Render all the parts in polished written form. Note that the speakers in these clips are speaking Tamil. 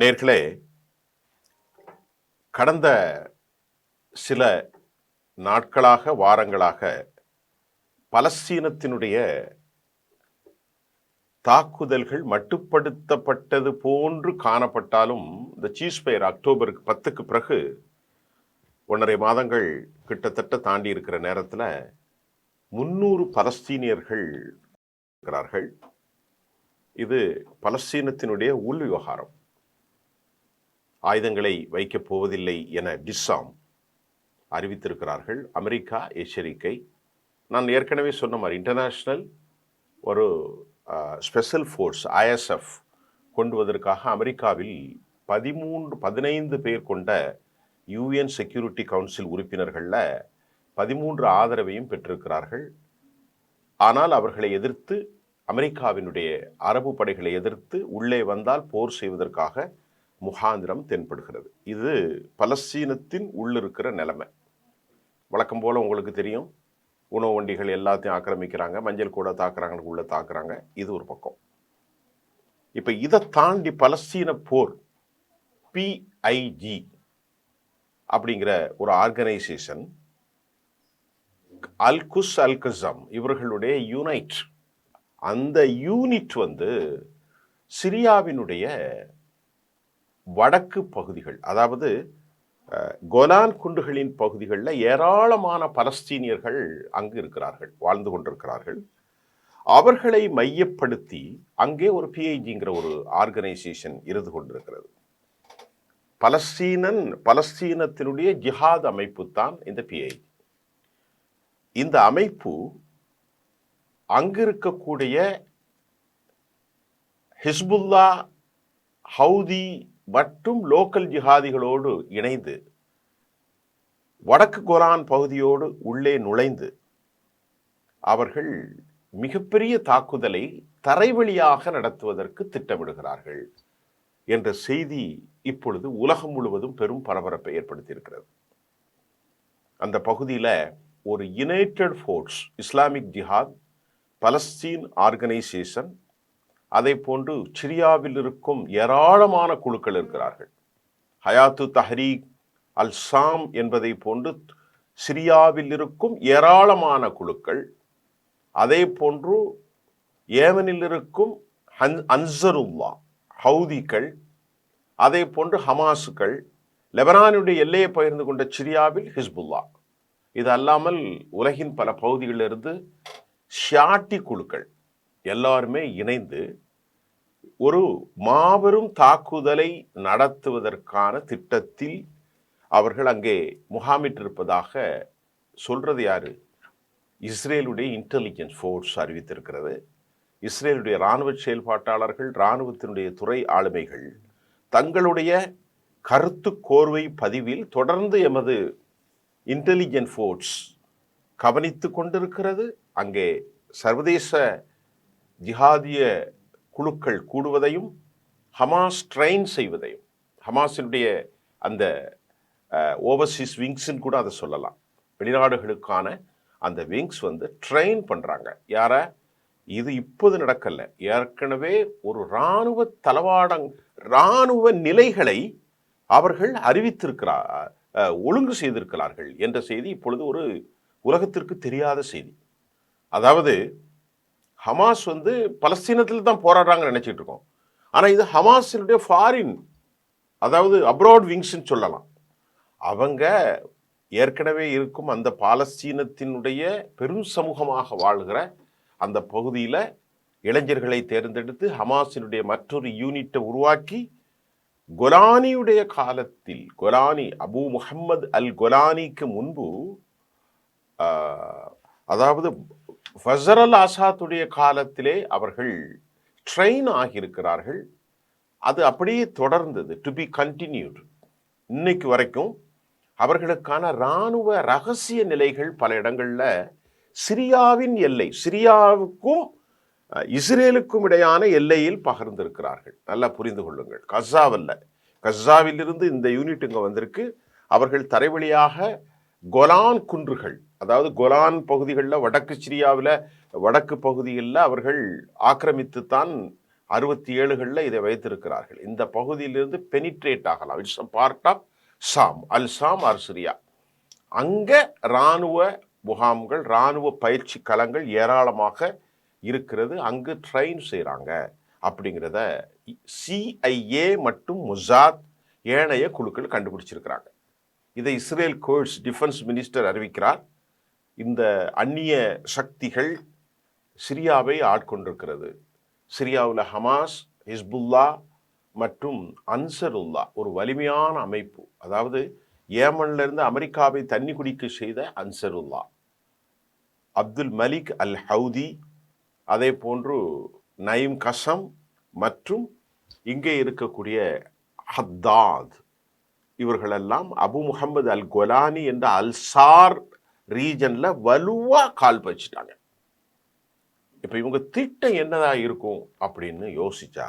நேர்களே, கடந்த சில நாட்களாக வாரங்களாக பலஸ்தீனத்தினுடைய தாக்குதல்கள் மட்டுப்படுத்தப்பட்டது போன்று காணப்பட்டாலும் இந்த சீஸ்ஃபயர் அக்டோபருக்கு 10க்கு பிறகு 1.5 மாதங்கள் கிட்டத்தட்ட தாண்டி இருக்கிற நேரத்தில் 300 பலஸ்தீனியர்கள் இருக்கிறார்கள். இது பலஸ்தீனத்தினுடைய உள் விவகாரம். ஆயுதங்களை வைக்கப் போவதில்லை என டிஸ்ஸாம் அறிவித்திருக்கிறார்கள். அமெரிக்கா எச்சரிக்கை. நான் ஏற்கனவே சொன்ன மாதிரி இன்டர்நேஷ்னல் ஒரு ஸ்பெஷல் ஃபோர்ஸ் ISF கொண்டுவதற்காக அமெரிக்காவில் 15 பேர் கொண்ட UN செக்யூரிட்டி கவுன்சில் உறுப்பினர்களில் 13 ஆதரவையும் பெற்றிருக்கிறார்கள். ஆனால் அவர்களை எதிர்த்து அமெரிக்காவினுடைய அரபு படைகளை எதிர்த்து உள்ளே வந்தால் போர் செய்வதற்காக முகாந்திரம் தென்படுகிறது. இது பலஸ்தீனத்தின் உள்ளிருக்கிற நிலைமை. வழக்கம் போல உங்களுக்கு தெரியும், உணவு வண்டிகள் எல்லாத்தையும் ஆக்கிரமிக்கிறாங்க, மஞ்சள் கூட தாக்குறாங்க, உள்ள தாக்குறாங்க. இது ஒரு பக்கம். இப்ப இதை தாண்டி பலஸ்தீன போர் PIG அப்படிங்கிற ஒரு ஆர்கனைசேஷன், அல்-குஸ் அல்-கஸம் இவர்களுடைய யூனைட், அந்த யூனிட் சிரியாவினுடைய வடக்கு பகுதிகள், அதாவது கோலான் குன்றுகளின் பகுதிகளில் ஏராளமான பலஸ்தீனியர்கள் அங்கு இருக்கிறார்கள், வாழ்ந்து கொண்டிருக்கிறார்கள். அவர்களை மையப்படுத்தி அங்கே ஒரு PIGங்கிற ஒரு ஆர்கனைசேஷன் இருந்து கொண்டிருக்கிறது. பலஸ்தீனத்தினுடைய ஜிஹாத் அமைப்பு தான் இந்த PIG. இந்த அமைப்பு அங்கு இருக்கக்கூடிய ஹிஸ்புல்லா, ஹவுதி மற்றும் லோக்கல் ஜிஹாதிகளோடு இணைந்து வடக்கு கோலான் பகுதியோடு உள்ளே நுழைந்து அவர்கள் மிகப்பெரிய தாக்குதலை தரைவழியாக நடத்துவதற்கு திட்டமிடுகிறார்கள் என்ற செய்தி இப்பொழுது உலகம் முழுவதும் பெரும் பரபரப்பை ஏற்படுத்தியிருக்கிறது. அந்த பகுதியில் ஒரு யுனைடெட் ஃபோர்ஸ், இஸ்லாமிக் ஜிஹாத், பலஸ்தீன் ஆர்கனைசேஷன், அதை போன்று சிரியாவில் இருக்கும் ஏராளமான குழுக்கள் இருக்கிறார்கள். ஹயாத்து தஹ்ரீக் அல்-ஷாம் என்பதை போன்று சிரியாவில் இருக்கும் ஏராளமான குழுக்கள், அதே போன்று ஏமனில் இருக்கும் அன்சருல்லா ஹவுதிகள், அதே போன்று ஹமாசுகள், லெபனானுடைய எல்லையை பகிர்ந்து கொண்ட சிரியாவில் ஹிஸ்புல்லா, இது அல்லாமல் உலகின் பல பகுதிகளிலிருந்து ஷியாட்டி குழுக்கள் எல்லாருமே இணைந்து ஒரு மாபெரும் தாக்குதலை நடத்துவதற்கான திட்டத்தில் அவர்கள் அங்கே முகாமிட்டிருப்பதாக சொல்றது யாரு? இஸ்ரேலுடைய இன்டெலிஜென்ஸ் ஃபோர்ஸ் அறிவித்திருக்கிறது. இஸ்ரேலுடைய இராணுவ செயல்பாட்டாளர்கள், இராணுவத்தினுடைய துறை ஆளுமைகள் தங்களுடைய கருத்து கோர்வை பதிவில் தொடர்ந்து எமது இன்டெலிஜென்ஸ் ஃபோர்ஸ் கவனித்து கொண்டிருக்கிறது. அங்கே சர்வதேச ஜிஹாதிய குழுக்கள் கூடுவதையும் ஹமாஸ் ட்ரெயின் செய்வதையும், ஹமாஸினுடைய அந்த ஓவர்சீஸ் விங்ஸ்ன்னு கூட அதை சொல்லலாம், வெளிநாடுகளுக்கான அந்த விங்ஸ் ட்ரெயின் பண்ணுறாங்க. யார? இது இப்போது நடக்கல, ஏற்கனவே ஒரு இராணுவ நிலைகளை அவர்கள் அறிவித்திருக்கிறார், ஒழுங்கு செய்திருக்கிறார்கள் என்ற செய்தி இப்பொழுது ஒரு உலகத்திற்கு தெரியாத செய்தி. அதாவது ஹமாஸ் பலஸ்தீனத்தில் தான் போராடுறாங்கன்னு நினைச்சிட்டு இருக்கோம். ஆனால் இது ஹமாஸினுடைய ஃபாரின், அதாவது அப்ராட் விங்ஸ்ன்னு சொல்லலாம். அவங்க ஏற்கனவே இருக்கும் அந்த பாலஸ்தீனத்தினுடைய பெரும் சமூகமாக வாழ்கிற அந்த பகுதியில் இளைஞர்களை தேர்ந்தெடுத்து ஹமாஸினுடைய மற்றொரு யூனிட்டை உருவாக்கி கொலானியுடைய காலத்தில், கொலானி அபு முஹம்மது அல் கொலானிக்கு முன்பு, அதாவது ஃபசர் அல் ஆசாத்துடைய காலத்திலே அவர்கள் ட்ரெயின் ஆகியிருக்கிறார்கள். அது அப்படியே தொடர்ந்தது, டு பி கண்டினியூட். இன்னைக்கு வரைக்கும் அவர்களுக்கான இராணுவ ரகசிய நிலைகள் பல இடங்களில் சிரியாவின் எல்லை, சிரியாவுக்கும் இஸ்ரேலுக்கும் இடையான எல்லையில் பகிர்ந்திருக்கிறார்கள். நல்லா புரிந்து கொள்ளுங்கள். கஸாவிலிருந்து இந்த யூனிட் இங்கே வந்திருக்கு. அவர்கள் தரைவழியாக கோலான் குன்றுகள், அதாவது கோலான் பகுதிகளில், வடக்கு சிரியாவில் வடக்கு பகுதிகளில் அவர்கள் ஆக்கிரமித்துத்தான் 67களில் இதை வைத்திருக்கிறார்கள். இந்த பகுதியிலிருந்து பெனிட்ரேட் ஆகலாம். It's a part of Sham, al Sham or Syria. அங்கே இராணுவ முகாம்கள், இராணுவ பயிற்சி களங்கள் ஏராளமாக இருக்கிறது. அங்கு ட்ரெயின் செய்கிறாங்க அப்படிங்கிறத CIA மற்றும் மொசாத் ஏனைய குழுக்கள் கண்டுபிடிச்சிருக்கிறாங்க. இதை இஸ்ரேல் கோர்ட்ஸ் டிஃபென்ஸ் மினிஸ்டர் அறிவிக்கிறார். இந்த அந்நிய சக்திகள் சிரியாவை ஆட்கொண்டிருக்கிறது. சிரியாவில் ஹமாஸ், ஹிஸ்புல்லா மற்றும் அன்சருல்லா ஒரு வலிமையான அமைப்பு. அதாவது ஏமன்ல இருந்து அமெரிக்காவை தண்ணி குடிக்க செய்த அன்சருல்லா, அப்துல் மலிக் அல் ஹவுதி, அதே போன்று நயீம் கசம் மற்றும் இங்கே இருக்கக்கூடிய ஹத்தாத், இவர்களெல்லாம் அபு முகமது அல் கொலானி என்ற அல்சார் ரீஜன்ல வலுவா கால் வச்சுட்டாங்க. இப்ப இவங்க திட்டம் என்னதா இருக்கும் அப்படின்னு யோசிச்சா,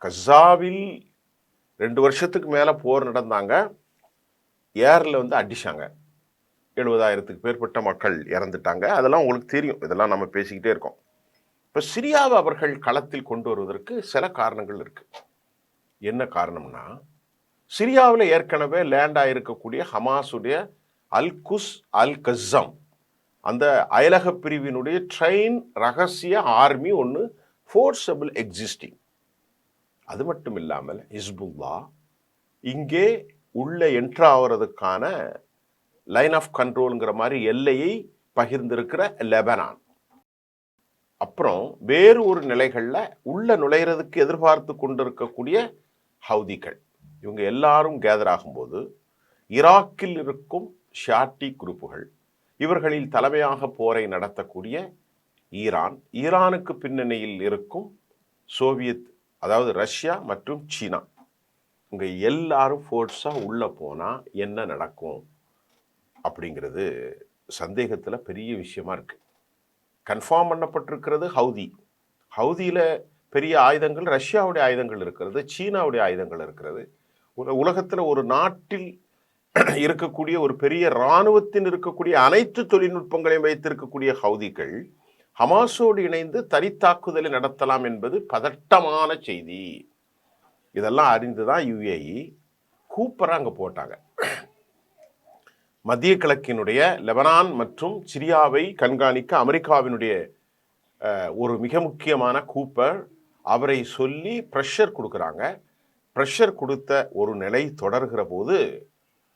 கஸாவில் 2 வருஷத்துக்கு மேல போர் நடந்தாங்க. ஏர்ல அடிச்சாங்க. 70,000க்கு மேற்பட்ட மக்கள் இறந்துட்டாங்க. அதெல்லாம் உங்களுக்கு தெரியும். இதெல்லாம் நம்ம பேசிக்கிட்டே இருக்கோம். இப்ப சிரியாவை அவர்கள் களத்தில் கொண்டு வருவதற்கு சில காரணங்கள் இருக்கு. என்ன காரணம்னா, சிரியாவில் ஏற்கனவே லேண்ட் ஆயிருக்கக்கூடிய ஹமாஸுடைய அல் குஸ் அல் கஸ்ஸம், அந்த அயலக பிரிவினுடைய ட்ரெயின் ரகசிய ஆர்மி ஒன்று ஃபோர்ஸபிள் எக்ஸிஸ்டிங். அது மட்டும் இல்லாமல் ஹிஸ்புல்லா இங்கே உள்ள என்ட்ரு ஆகிறதுக்கான லைன் ஆஃப் கண்ட்ரோலுங்கிற மாதிரி எல்லையை பகிர்ந்திருக்கிற லெபனான். அப்புறம் வேறு ஒரு நிலைகளில் உள்ள நுழைகிறதுக்கு எதிர்பார்த்து கொண்டிருக்கக்கூடிய ஹவுதிகள். இவங்க எல்லாரும் கேதர் ஆகும்போது ஈராக்கில் இருக்கும் ஷியாட்டி குரூப்புகள், இவர்களில் தலைமையாக போரை நடத்தக்கூடிய ஈரான், ஈரானுக்கு பின்னணியில் இருக்கும் சோவியத், அதாவது ரஷ்யா மற்றும் சீனா, இவங்க எல்லாரும் ஃபோர்ஸா உள்ள போனா என்ன நடக்கும் அப்படிங்கிறது சந்தேகத்தில் பெரிய விஷயமா இருக்கு. Confirm பண்ணப்பட்டிருக்கிறது Houthi. ஹவுதியில் பெரிய ஆயுதங்கள், ரஷ்யாவுடைய ஆயுதங்கள் இருக்கிறது, சீனாவுடைய ஆயுதங்கள் இருக்கிறது. உலகத்தில் ஒரு நாட்டில் இருக்கக்கூடிய ஒரு பெரிய இராணுவத்தின் இருக்கக்கூடிய அனைத்து தொழில்நுட்பங்களையும் வைத்திருக்கக்கூடிய ஹவுதிகள் ஹமாஸோடு இணைந்து தனித்தாக்குதலை நடத்தலாம் என்பது பதட்டமான செய்தி. இதெல்லாம் அறிந்துதான் UAE கூப்பரை அங்கே போட்டாங்க. மத்திய கிழக்கினுடைய லெபனான் மற்றும் சிரியாவை கண்காணிக்க அமெரிக்காவினுடைய ஒரு மிக முக்கியமான கூப்பர், அவரை சொல்லி ப்ரெஷர் கொடுக்குறாங்க. ப்ரெஷர் கொடுத்த ஒரு நிலை தொடர்கிற போது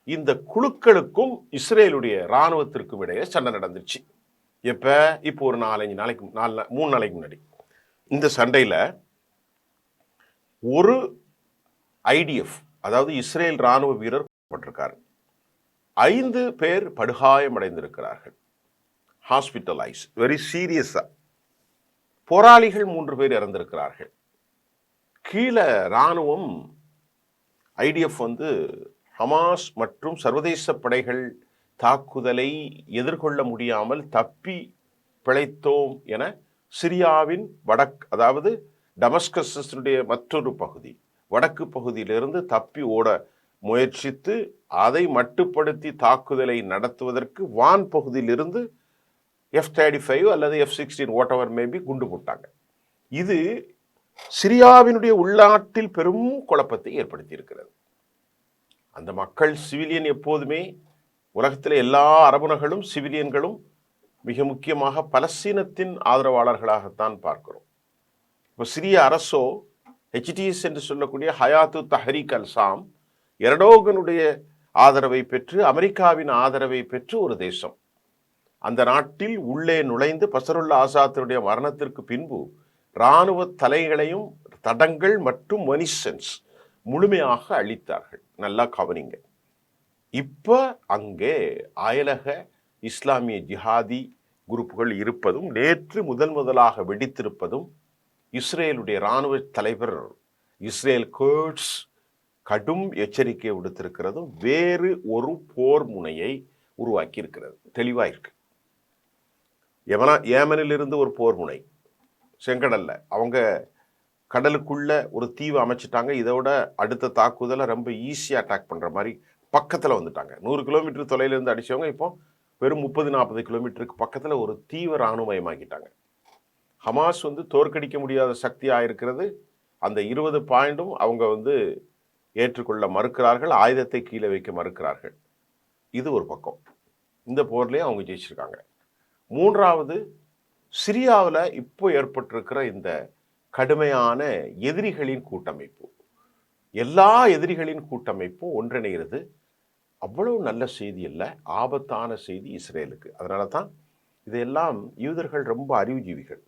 இந்த குழுக்களுக்கும் இஸ்ரேலுடைய இராணுவத்திற்கும் இடையே சண்டை நடந்துச்சு. இப்போ ஒரு 3 நாளைக்கு முன்னாடி இந்த சண்டையில் ஒரு IDF, அதாவது இஸ்ரேல் இராணுவ வீரர் பட்டிருக்காரு. 5 பேர் படுகாயம் அடைந்திருக்கிறார்கள், ஹாஸ்பிட்டலைஸ், வெரி சீரியஸா. போராளிகள் 3 பேர் இறந்திருக்கிறார்கள். கீழே இராணுவம் IDF ஹமாஸ் மற்றும் சர்வதேச படைகள் தாக்குதலை எதிர்கொள்ள முடியாமல் தப்பி பிழைத்தோம் என சிரியாவின் அதாவது டமஸ்கஸுடைய மற்றொரு பகுதி, வடக்கு பகுதியிலிருந்து தப்பி ஓட முயற்சித்து அதை மட்டுப்படுத்தி தாக்குதலை நடத்துவதற்கு வான் பகுதியிலிருந்து F-35 அல்லது F-16 whatever மேபி குண்டு போட்டாங்க. இது சிரியாவினுடைய உள்நாட்டில் பெரும் குழப்பத்தை ஏற்படுத்தி இருக்கிறது. அந்த மக்கள் சிவிலியன், எப்போதுமே உலகத்தில் எல்லா அரபுகளும் சிவிலியன்களும் மிக முக்கியமாக பலஸ்தீனத்தின் ஆதரவாளர்களாகத்தான் பார்க்கிறோம். இப்போ சிரிய அரசோ HTS என்று சொல்லக்கூடிய ஹயாத்து தஹ்ரீக் அல் சாம், எர்டோகனுடைய ஆதரவை பெற்று, அமெரிக்காவின் ஆதரவை பெற்று ஒரு தேசம். அந்த நாட்டில் உள்ளே நுழைந்து பசருல்லா ஆசாத்தினுடைய மரணத்திற்கு பின்பு இராணுவ தலைகளையும் தடங்கள் மற்றும் மனிஷன்ஸ் முழுமையாக அழித்தார்கள். நல்லா கவனிங்க. இப்ப அங்கே அயலக இஸ்லாமிய ஜிஹாதி குரூப்புகள் இருப்பதும், நேற்று முதலாக வெடித்திருப்பதும், இஸ்ரேலுடைய இராணுவ தலைவர் இஸ்ரேல் கோர்ட்ஸ் கடும் எச்சரிக்கை விடுத்திருக்கிறதும் வேறு ஒரு போர் முனையை உருவாக்கி இருக்கிறது. தெளிவா இருக்கு. ஏமனிலிருந்து ஒரு போர் முனை, செங்கடல்ல அவங்க கடலுக்குள்ள ஒரு தீவு அமைச்சிட்டாங்க. இதோட அடுத்த தாக்குதலை ரொம்ப ஈஸியாக அட்டாக் பண்ற மாதிரி பக்கத்தில் வந்துட்டாங்க. 100 கிலோமீட்டர் தொலைவிலிருந்து அடிச்சவங்க இப்போ வெறும் 30-40 கிலோமீட்டருக்கு பக்கத்தில் ஒரு தீவிர இராணுவமயமாக்கிட்டாங்க. ஹமாஸ் தோற்கடிக்க முடியாத சக்தியாக இருக்கிறது. அந்த 20 பாயிண்டும் அவங்க ஏற்றுக்கொள்ள மறுக்கிறார்கள், ஆயுதத்தை கீழே வைக்க மறுக்கிறார்கள். இது ஒரு பக்கம். இந்த போர்லேயே அவங்க ஜெயிச்சிருக்காங்க. மூன்றாவது, சிரியாவில் இப்போ ஏற்பட்டிருக்கிற இந்த கடுமையான எதிரிகளின் கூட்டமைப்பு, எல்லா எதிரிகளின் கூட்டமைப்பும் ஒன்றிணைகிறது. அவ்வளவு நல்ல செய்தி இல்லை, ஆபத்தான செய்தி இஸ்ரேலுக்கு. அதனால தான் இதையெல்லாம் யூதர்கள் ரொம்ப அறிவுஜீவிகள்,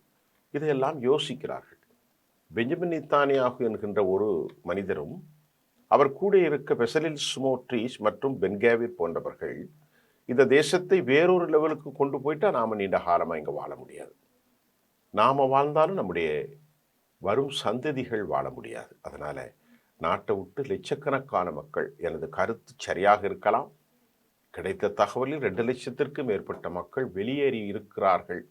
இதையெல்லாம் யோசிக்கிறார்கள். பெஞ்சமின் நெத்தன்யாகு என்கின்ற ஒரு மனிதரும் அவர் கூட இருக்க பெசலில் ஸ்மோட்ரிச் மற்றும் பென் கேவிர் போன்றவர்கள் இந்த தேசத்தை வேறொரு லெவலுக்கு கொண்டு போயிட்டா நாம நீண்ட காலமாக இங்கே வாழ முடியாது. நாம வாழ்ந்தாலும் நம்முடைய வரும் சந்ததிகள் வாழ முடியாது. அதனால நாட்டை விட்டு லட்சக்கணக்கான மக்கள், எனது கருத்து சரியாக இருக்கலாம், கிடைத்த தகவலில் 2 லட்சத்திற்கும் மேற்பட்ட மக்கள் வெளியேறி இருக்கிறார்கள்.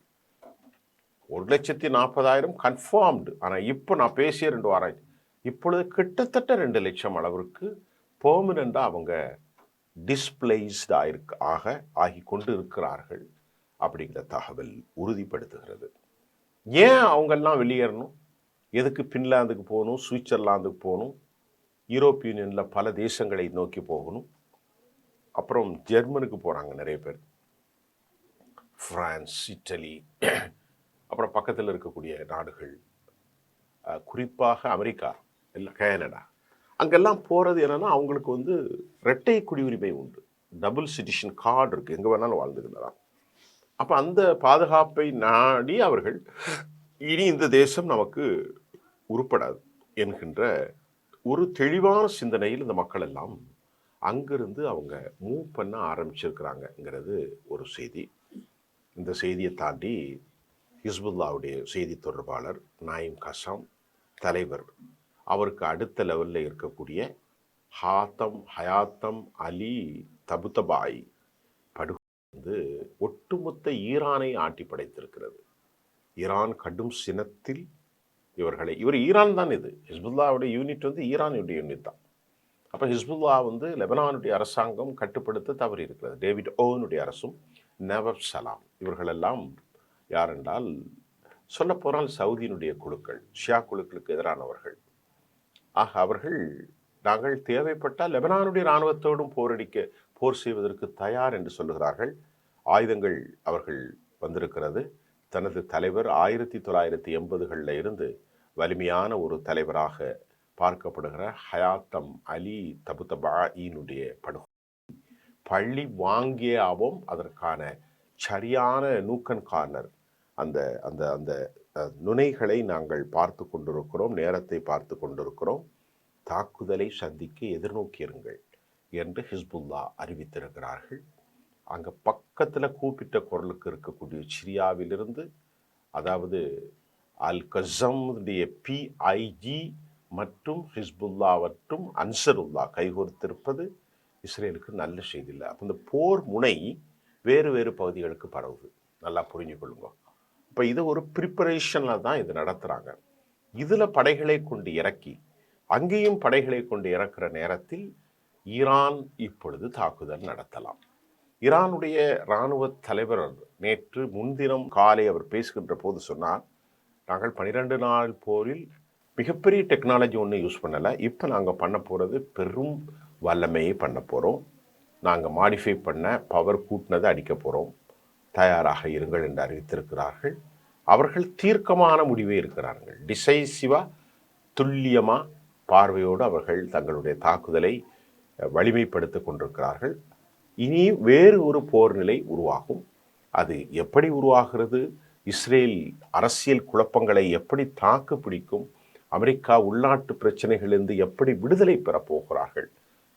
1,40,000 கன்ஃபார்ம்டு. ஆனால் இப்போ நான் பேசிய 2 வாரம் இப்பொழுது கிட்டத்தட்ட 2 லட்சம் அளவிற்கு பெர்மனண்டாக அவங்க டிஸ்பிளேஸ்ட் ஆகி கொண்டு இருக்கிறார்கள் அப்படிங்கிற தகவல் உறுதிப்படுத்துகிறது. ஏன் அவங்கெல்லாம் வெளியேறணும்? எதுக்கு பின்லாந்துக்கு போகணும், சுவிட்சர்லாந்துக்கு போகணும், யூரோப் யூனியனில் பல தேசங்களை நோக்கி போகணும், அப்புறம் ஜெர்மனுக்கு போகிறாங்க நிறைய பேர், பிரான்ஸ், இட்டலி, அப்புறம் பக்கத்தில் இருக்கக்கூடிய நாடுகள், குறிப்பாக அமெரிக்கா, இல்லை கனடா, அங்கெல்லாம் போகிறது என்னென்னா அவங்களுக்கு இரட்டை குடியுரிமை உண்டு, டபுள் சிட்டிசன் கார்டு இருக்குது, எங்கே வேணாலும் வாழ்ந்துக்கலாம். அப்போ அந்த பாதுகாப்பை நாடி அவர்கள் இனி இந்த தேசம் நமக்கு உருப்படாது என்கின்ற ஒரு தெளிவான சிந்தனையில் இந்த மக்கள் எல்லாம் அங்கிருந்து அவங்க மூவ் பண்ண ஆரம்பிச்சிருக்கிறாங்கங்கிறது ஒரு செய்தி. இந்த செய்தியை தாண்டி ஹிஸ்புல்லாவுடைய செய்தி தொடர்பாளர் நாயிம் கசாம் தலைவர், அவருக்கு அடுத்த லெவலில் இருக்கக்கூடிய ஹயாத்தம் அலி தபுதபாய் படுகொலை ஒட்டுமொத்த ஈரானை ஆட்டி படைத்திருக்கிறது. ஈரான் கடும் சினத்தில் இவர் ஈரான் தான், இது ஹிஸ்புல்லாவுடைய யூனிட் ஈரானுடைய யூனிட் தான். அப்போ ஹிஸ்புல்லா லெபனானுடைய அரசாங்கம் கட்டுப்படுத்த தவறி இருக்கிறது. டேவிட் ஓவனுடைய அரசும் நவாப் சலாம் இவர்களெல்லாம் யார் என்றால் சொல்ல போனால் சவுதியினுடைய குழுக்கள், ஷியா குழுக்களுக்கு எதிரானவர்கள். ஆக அவர்கள் நாங்கள் தேவைப்பட்டால் லெபனானுடைய இராணுவத்தோடும் போர் செய்வதற்கு தயார் என்று சொல்லுகிறார்கள். ஆயுதங்கள் அவர்கள் வந்திருக்கிறது. தனது தலைவர் 1980களில் இருந்து வலிமையான ஒரு தலைவராக பார்க்கப்படுகிற ஹயாத்தம் அலி தபுதபாயினுடைய பழி வாங்கியாவும் அதற்கான சரியான நூக்கன் கார்னர், அந்த அந்த அந்த நுனைகளை நாங்கள் பார்த்து கொண்டிருக்கிறோம், நேரத்தை பார்த்து கொண்டிருக்கிறோம். தாக்குதலை சந்திக்க எதிர்நோக்கியிருங்கள் என்று ஹிஸ்புல்லா அறிவித்திருக்கிறார்கள். அங்கே பக்கத்தில் கூப்பிட்ட குரலுக்கு இருக்கக்கூடிய சிரியாவிலிருந்து, அதாவது அல் கசம்டைய PIG மற்றும் ஹிஸ்புல்லா மற்றும் அன்சருல்லா கைகோர்த்திருப்பது இஸ்ரேலுக்கு நல்ல செய்தி இல்லை. அப்போ இந்த போர் முனை வேறு வேறு பகுதிகளுக்கு பரவுது, நல்லா புரிஞ்சுக்கொள்ளுங்க. இப்போ இது ஒரு ப்ரிப்பரேஷனில் தான் இது நடத்துகிறாங்க. இதில் படைகளை கொண்டு இறக்கி அங்கேயும் படைகளை கொண்டு இறக்குற நேரத்தில் ஈரான் இப்பொழுது தாக்குதல் நடத்தலாம். ஈரானுடைய இராணுவ தலைவர் நேற்று முன்தினம் காலை அவர் பேசுகின்ற போது சொன்னார், நாங்கள் 12 நாள் போரில் மிகப்பெரிய டெக்னாலஜி ஒன்றும் யூஸ் பண்ணலை, இப்போ நாங்கள் பண்ண போகிறது பெரும் வல்லமையை பண்ண போகிறோம், நாங்கள் மாடிஃபை பண்ண பவர் கூட்டினதை அடிக்க போகிறோம், தயாராக இருங்கள் என்று அறிவித்திருக்கிறார்கள். அவர்கள் தீர்க்கமான முடிவே இருக்கிறார்கள். டிசைசிவாக துல்லியமாக பார்வையோடு அவர்கள் தங்களுடைய தாக்குதலை வலிமைப்படுத்தி கொண்டிருக்கிறார்கள். இனி வேறு ஒரு போர் நிலை உருவாகும். அது எப்படி உருவாகிறது, இஸ்ரேல் அரசியல் குழப்பங்களை எப்படி தாக்கு பிடிக்கும், அமெரிக்கா உள்நாட்டு பிரச்சனைகளிலிருந்து எப்படி விடுதலை பெறப் போகிறார்கள்,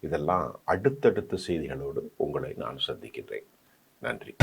இதெல்லாம் அடுத்தடுத்த செய்திகளோடு உங்களை நான் சந்திக்கின்றேன். நன்றி.